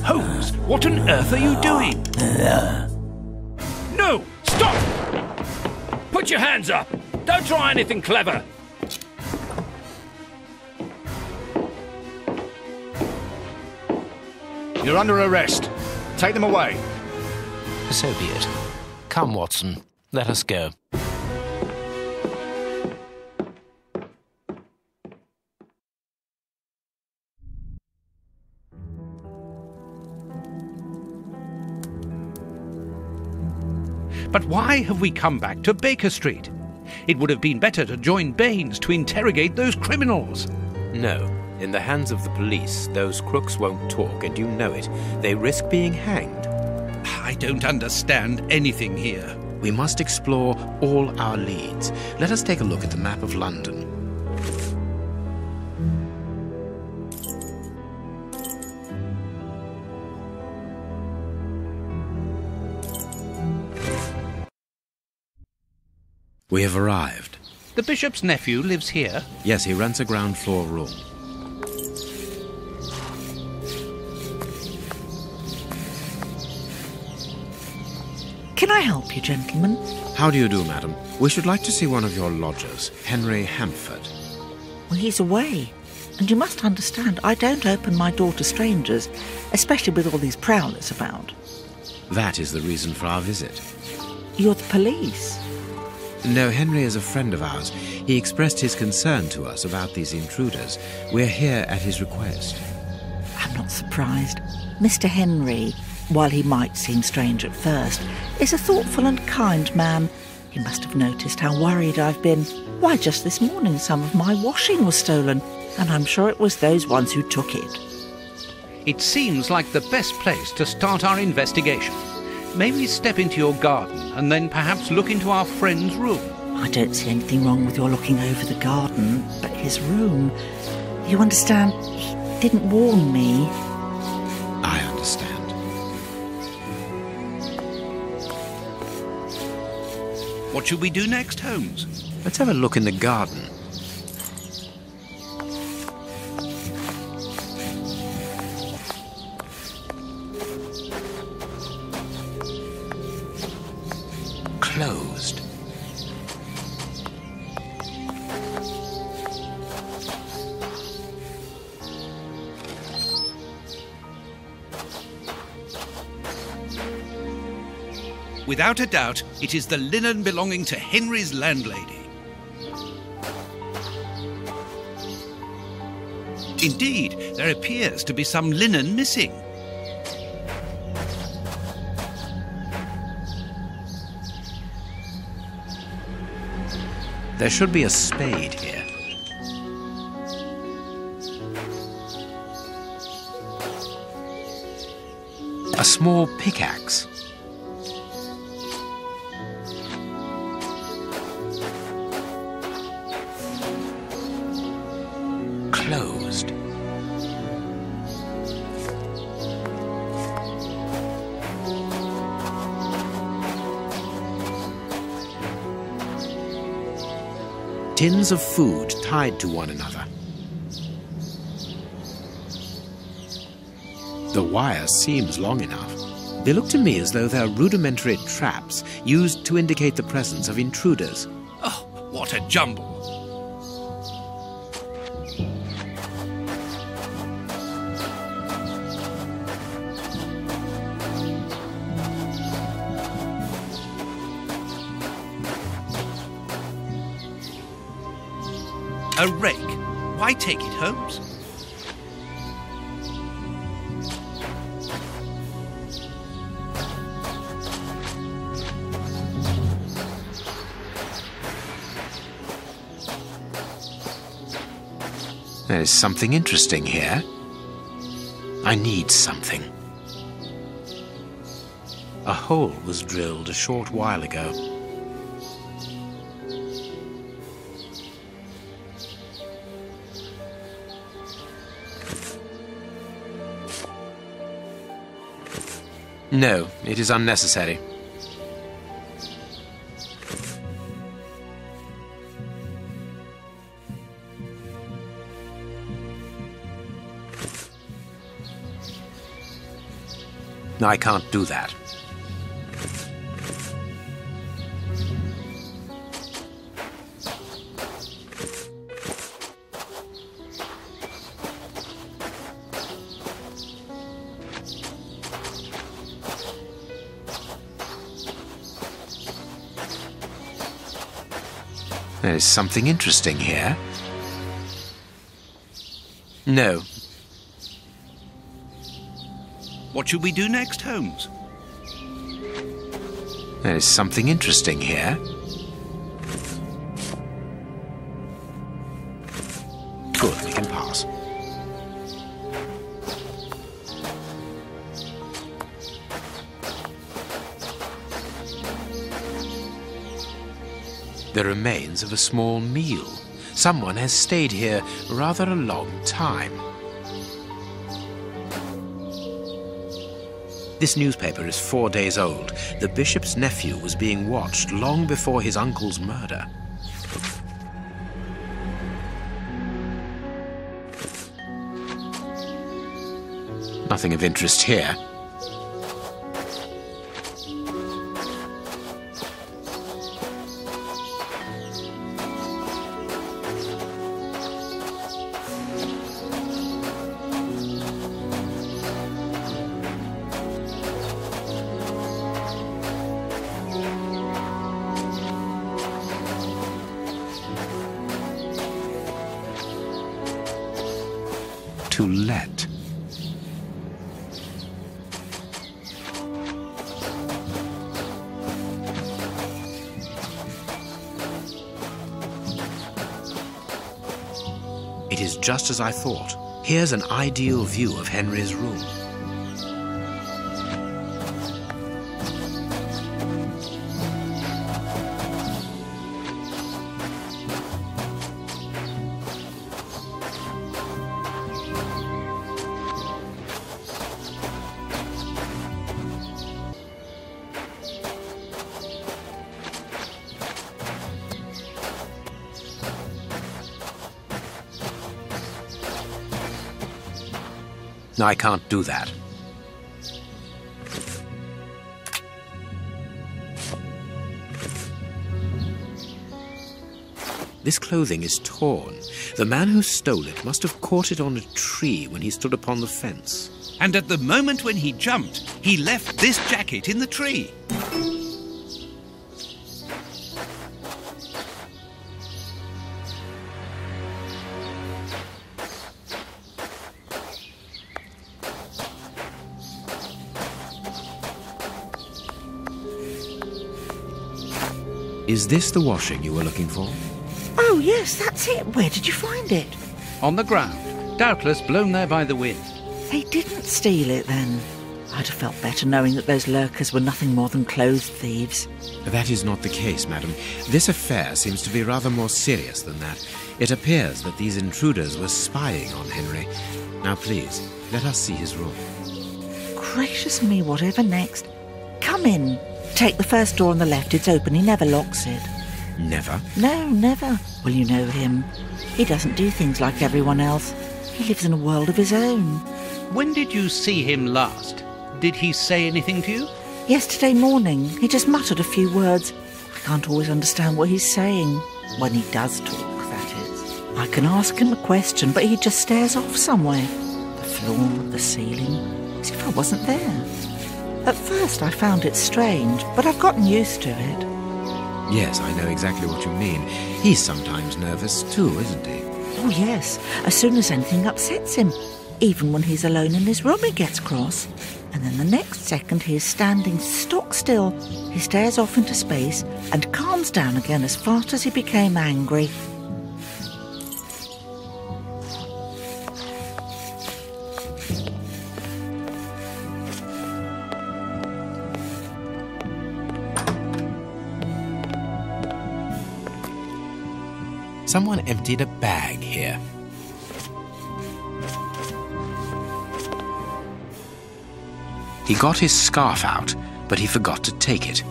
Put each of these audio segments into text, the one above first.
Holmes, what on earth are you doing? No! Stop! Put your hands up! Don't try anything clever! You're under arrest. Take them away. So be it. Come, Watson. Let us go. But why have we come back to Baker Street? It would have been better to join Baines to interrogate those criminals. No. In the hands of the police, those crooks won't talk, and you know it. They risk being hanged. I don't understand anything here. We must explore all our leads. Let us take a look at the map of London. We have arrived. The bishop's nephew lives here? Yes, he rents a ground floor room. Can I help you, gentlemen? How do you do, madam? We should like to see one of your lodgers, Henry Hampford. Well, he's away. And you must understand, I don't open my door to strangers, especially with all these prowlers about. That is the reason for our visit. You're the police? No, Henry is a friend of ours. He expressed his concern to us about these intruders. We're here at his request. I'm not surprised. Mr. Henry, while he might seem strange at first, is a thoughtful and kind man. You must have noticed how worried I've been. Why, just this morning some of my washing was stolen, and I'm sure it was those ones who took it. It seems like the best place to start our investigation. May we step into your garden and then perhaps look into our friend's room? I don't see anything wrong with your looking over the garden, but his room... You understand, he didn't warn me. I understand. What should we do next, Holmes? Let's have a look in the garden. Closed. Without a doubt, it is the linen belonging to Henry's landlady. Indeed, there appears to be some linen missing. There should be a spade here. A small pickaxe. Closed. Tins of food tied to one another. The wire seems long enough. They look to me as though they're rudimentary traps used to indicate the presence of intruders. Oh, what a jumble! A rake. Why take it, Holmes? There is something interesting here. I need something. A hole was drilled a short while ago. No, it is unnecessary. I can't do that. There is something interesting here. No. What should we do next, Holmes? There is something interesting here. Good, we can pass. The remains of a small meal. Someone has stayed here rather a long time. This newspaper is 4 days old. The bishop's nephew was being watched long before his uncle's murder. Nothing of interest here. To let. It is just as I thought. Here's an ideal view of Henry's room. I can't do that. This clothing is torn. The man who stole it must have caught it on a tree when he stood upon the fence. And at the moment when he jumped, he left this jacket in the tree. Is this the washing you were looking for? Oh, yes, that's it. Where did you find it? On the ground, doubtless blown there by the wind. They didn't steal it, then. I'd have felt better knowing that those lurkers were nothing more than clothes thieves. That is not the case, madam. This affair seems to be rather more serious than that. It appears that these intruders were spying on Henry. Now, please, let us see his room. Gracious me, whatever next? Come in. Take the first door on the left. It's open. He never locks it. Never? No, never. Well, you know him. He doesn't do things like everyone else. He lives in a world of his own. When did you see him last? Did he say anything to you? Yesterday morning. He just muttered a few words. I can't always understand what he's saying. When he does talk, that is. I can ask him a question, but he just stares off somewhere. The floor, the ceiling, as if I wasn't there. At first I found it strange, but I've gotten used to it. Yes, I know exactly what you mean. He's sometimes nervous too, isn't he? Oh, yes. As soon as anything upsets him. Even when he's alone in his room, he gets cross. And then the next second he is standing stock still. He stares off into space and calms down again as fast as he became angry. Someone emptied a bag here. He got his scarf out, but he forgot to take it.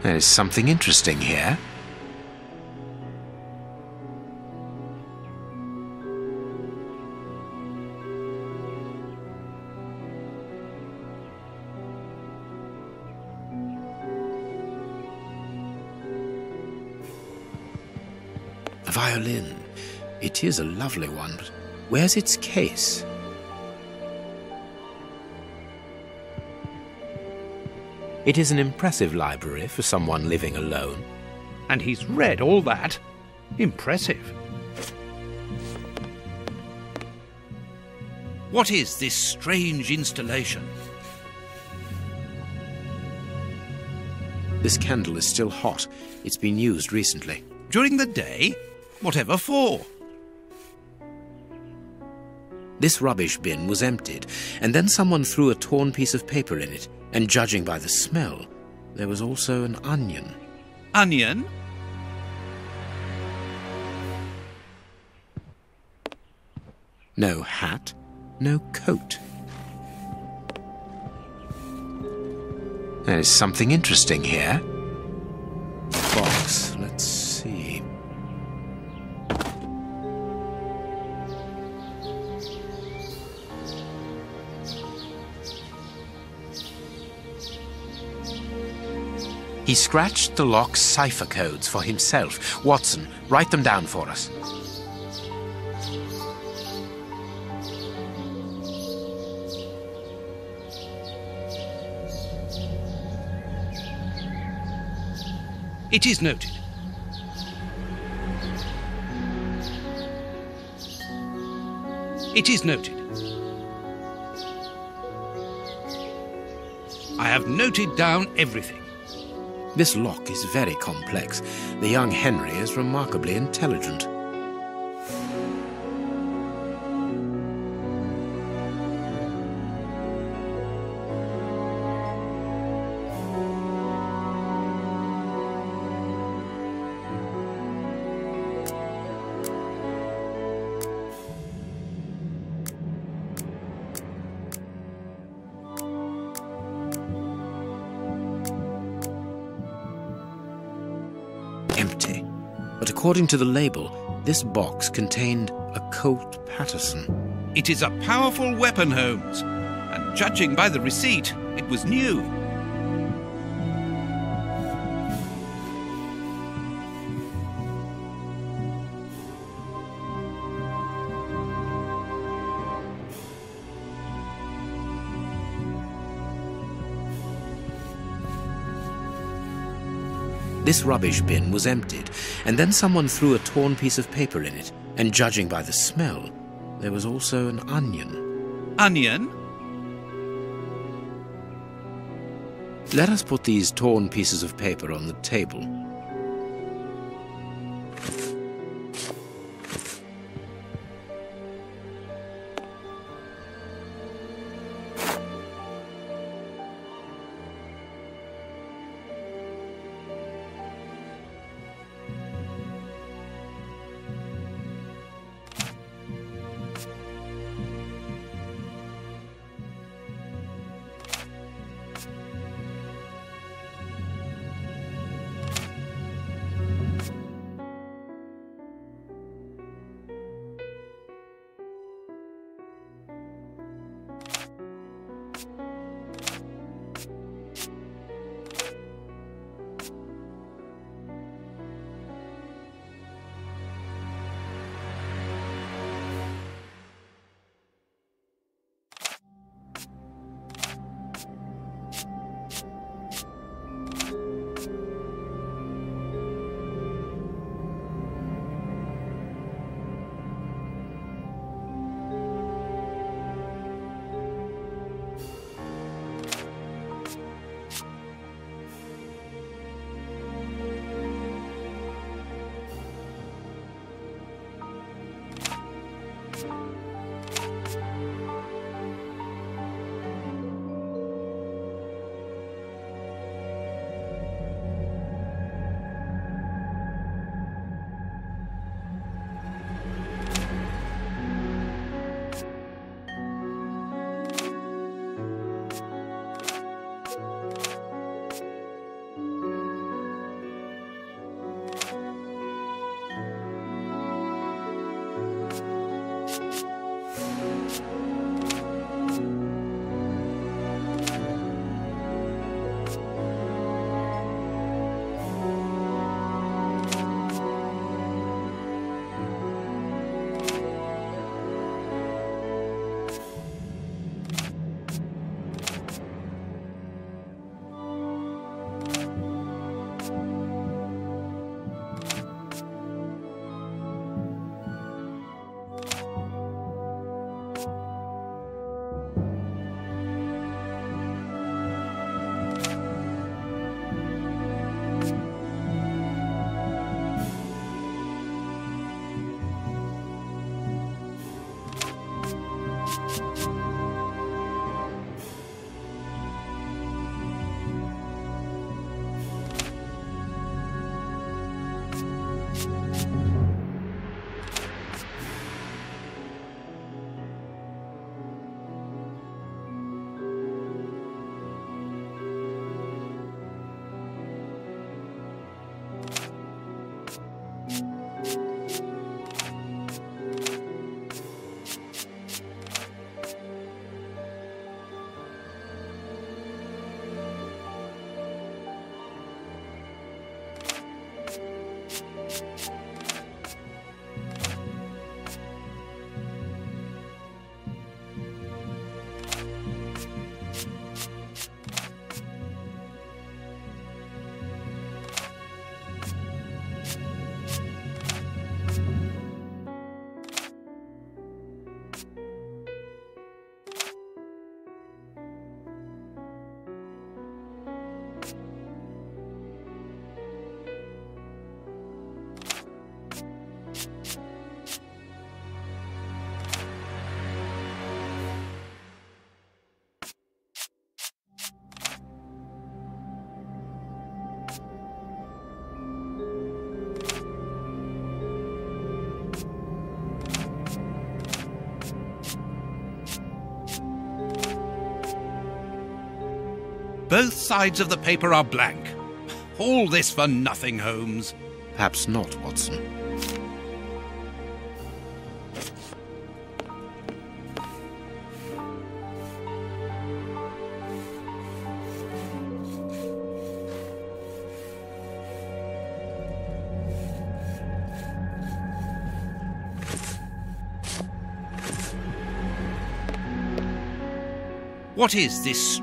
There is something interesting here. A violin. It is a lovely one, but where's its case? It is an impressive library for someone living alone. And he's read all that. Impressive. What is this strange installation? This candle is still hot. It's been used recently. During the day? Whatever for? This rubbish bin was emptied, and then someone threw a torn piece of paper in it, and judging by the smell, there was also an onion. Onion? No hat, no coat. There is something interesting here. Box, let's see. He scratched the lock's cipher codes for himself. Watson, write them down for us. It is noted. It is noted. I have noted down everything. This lock is very complex. The young Henry is remarkably intelligent. Empty. But according to the label, this box contained a Colt Patterson. It is a powerful weapon, Holmes. And judging by the receipt, it was new. This rubbish bin was emptied, and then someone threw a torn piece of paper in it, and judging by the smell, there was also an onion. Onion? Let us put these torn pieces of paper on the table. Both sides of the paper are blank. All this for nothing, Holmes. Perhaps not, Watson. What is this?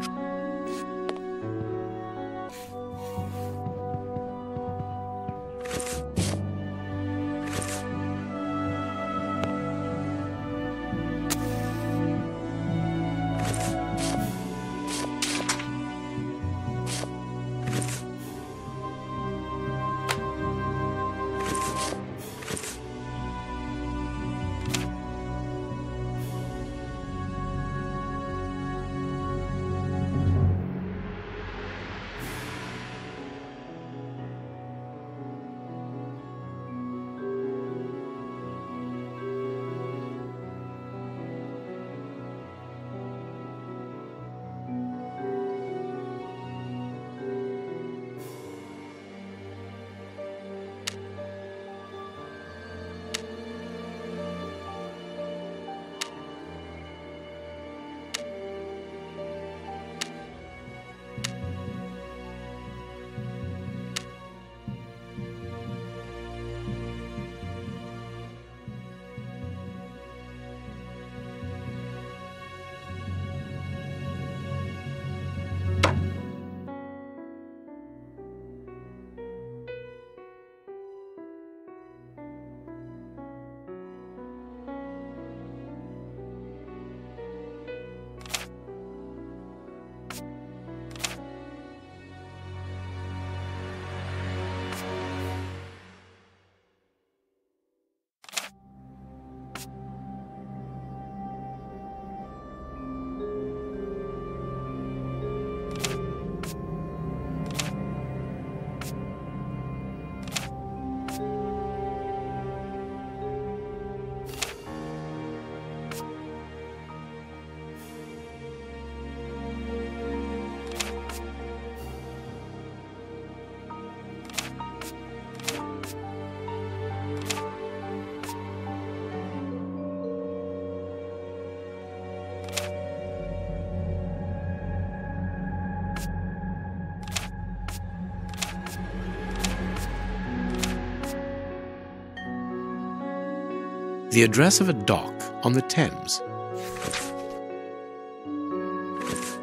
The address of a dock on the Thames.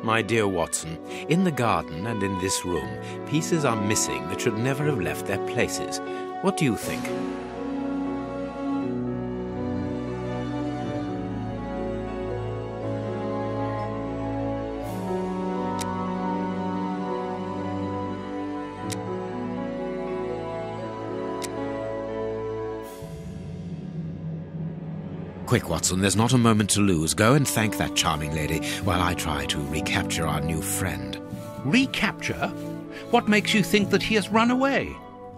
My dear Watson, in the garden and in this room, pieces are missing that should never have left their places. What do you think? Quick, Watson, there's not a moment to lose. Go and thank that charming lady while I try to recapture our new friend. Recapture? What makes you think that he has run away?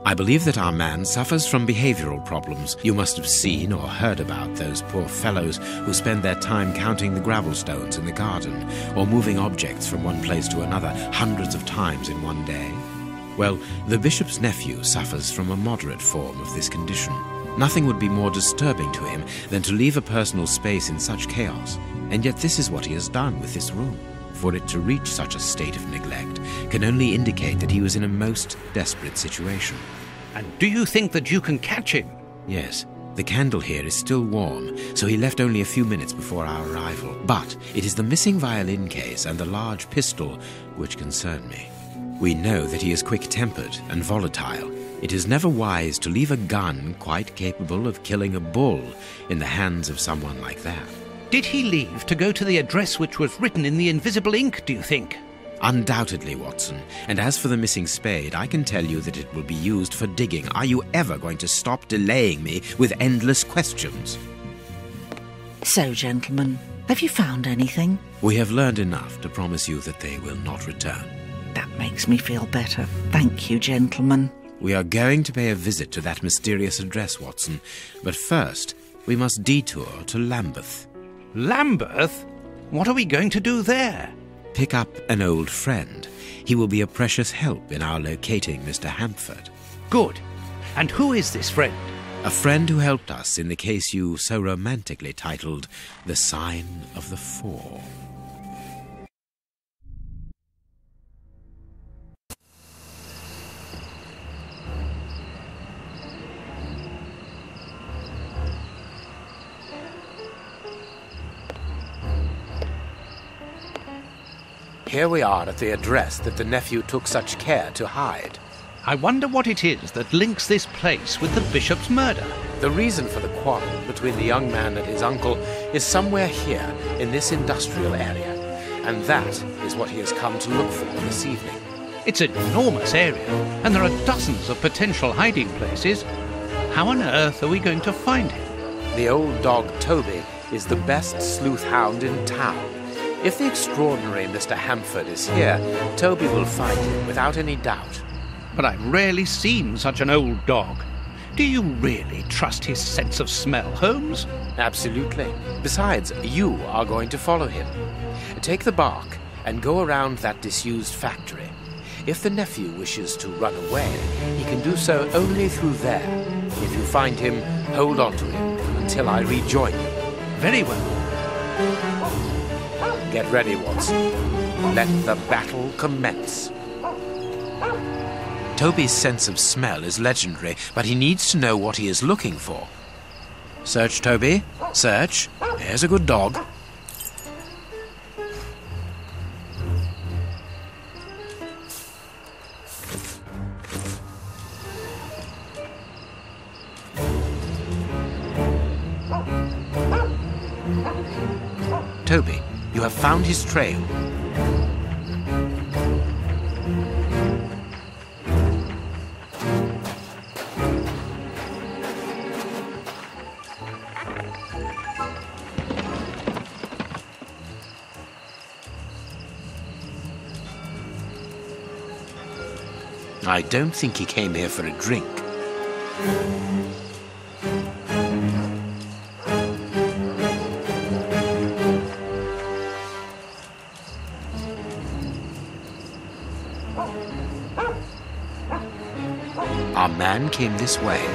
I believe that our man suffers from behavioral problems. You must have seen or heard about those poor fellows who spend their time counting the gravel stones in the garden or moving objects from one place to another hundreds of times in one day. Well, the bishop's nephew suffers from a moderate form of this condition. Nothing would be more disturbing to him than to leave a personal space in such chaos, and yet this is what he has done with this room. For it to reach such a state of neglect can only indicate that he was in a most desperate situation. And do you think that you can catch him? Yes. The candle here is still warm, so he left only a few minutes before our arrival. But it is the missing violin case and the large pistol which concern me. We know that he is quick-tempered and volatile. It is never wise to leave a gun quite capable of killing a bull in the hands of someone like that. Did he leave to go to the address which was written in the invisible ink, do you think? Undoubtedly, Watson. And as for the missing spade, I can tell you that it will be used for digging. Are you ever going to stop delaying me with endless questions? So, gentlemen, have you found anything? We have learned enough to promise you that they will not return. That makes me feel better. Thank you, gentlemen. We are going to pay a visit to that mysterious address, Watson. But first, we must detour to Lambeth. Lambeth? What are we going to do there? pick up an old friend. He will be a precious help in our locating Mr. Hampford. Good. And who is this friend? A friend who helped us in the case you so romantically titled The Sign of the Four. Here we are at the address that the nephew took such care to hide. I wonder what it is that links this place with the bishop's murder. The reason for the quarrel between the young man and his uncle is somewhere here in this industrial area, and that is what he has come to look for this evening. It's an enormous area, and there are dozens of potential hiding places. How on earth are we going to find him? The old dog Toby is the best sleuth hound in town. If the extraordinary Mr. Hampford is here, Toby will find him without any doubt. But I've rarely seen such an old dog. Do you really trust his sense of smell, Holmes? Absolutely. Besides, you are going to follow him. Take the bark and go around that disused factory. If the nephew wishes to run away, he can do so only through there. If you find him, hold on to him until I rejoin you. Very well. Get ready, Watson. Let the battle commence. Toby's sense of smell is legendary, but he needs to know what he is looking for. Search, Toby. Search. There's a good dog. Toby, you have found his trail. I don't think he came here for a drink. Our man came this way.